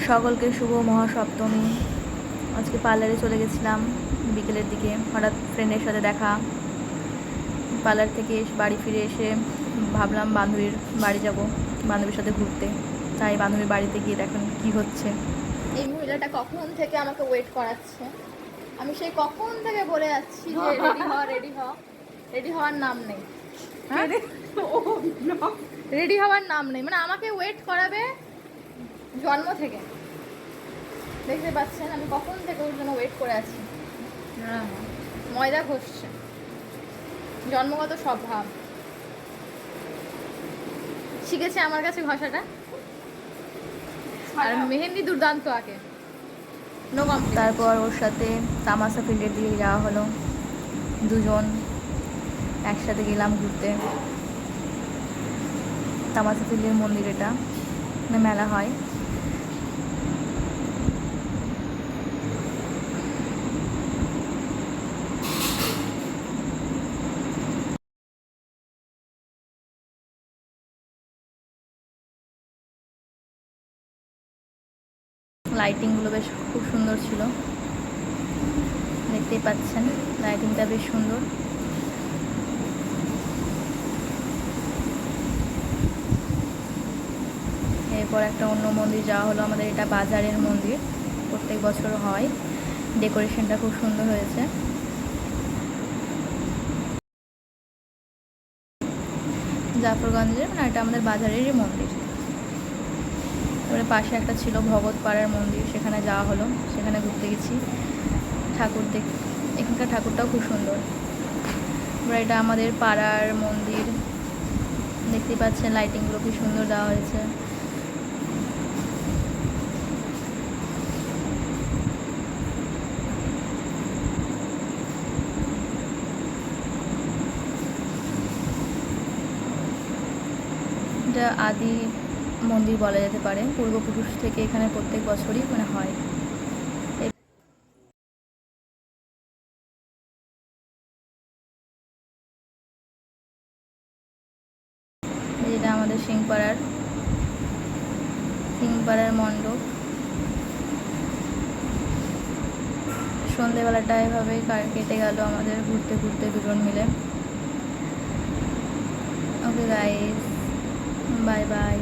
সকলকে শুভ মহাসপ্তমী। আজকে পার্লারে চলে গেছিলাম বিকেলের দিকে, হঠাৎ ফ্রেন্ডের সাথে দেখা। পার্লার থেকে বাড়ি ফিরে এসে ভাবলাম বান্ধবীর বাড়ি যাব, বান্ধবীর সাথে ঘুরতে। তাই বান্ধবীর বাড়িতে গিয়ে দেখুন কি হচ্ছে। এই মহিলাটা কখন থেকে আমাকে ওয়েট করাচ্ছে। আমি সেই কখন থেকে বলে যাচ্ছি যে রেডি হ রেডি হ, রেডি হওয়ার নাম নেই। হ্যাঁ, রেডি হওয়ার নাম নেই, মানে আমাকে ওয়েট করাবে জন্ম থেকে। দেখতে পাচ্ছেন আমি কখন থেকে ওর জন্য ওয়েট করে আছি। ময়দা ঘষছে, জন্মগত স্বভাব শিখেছে আমার কাছে ঘষাটা। আর মেহেন্দি দুর্দান্ত আঁকে, নো কমপ্লেন। তারপর ওর সাথে তামাশা ফিল্ডের দিকে যাওয়া হলো, দুজন একসাথে গেলাম ঘুরতে। তামাশা ফিল্ডের মন্দির, এটা মেলা হয়। লাইটিংগুলো বেশ খুব সুন্দর ছিল, দেখতেই পাচ্ছেন লাইটিংটা বেশ সুন্দর। এরপর একটা অন্য মন্দির যাওয়া হলো আমাদের, এটা বাজারের মন্দির, প্রত্যেক বছর হয়। ডেকোরেশনটা খুব সুন্দর হয়েছে। জাফরগঞ্জের, মানে এটা আমাদের বাজারেরই মন্দির। তারপরে পাশে একটা ছিল ভগতপাড়ার মন্দির, সেখানে যাওয়া হলো, সেখানে ঘুরতে গেছি। ঠাকুর এখানকার ঠাকুরটাও খুব সুন্দর। এবার এটা আমাদের পাড়ার মন্দির, দেখতেই পাচ্ছেন লাইটিংগুলো খুব সুন্দর দেওয়া হয়েছে। এটা আদি মন্দির বলা যেতে পারে, পূর্বপুরুষ থেকে এখানে প্রত্যেক বছরই মানে হয়। এটা আমাদের সিংপাড়ার মণ্ডপ। সন্ধেবেলাটা এভাবে কেটে গেল আমাদের ঘুরতে ঘুরতে দুজন মিলে। Okay guys, bye bye.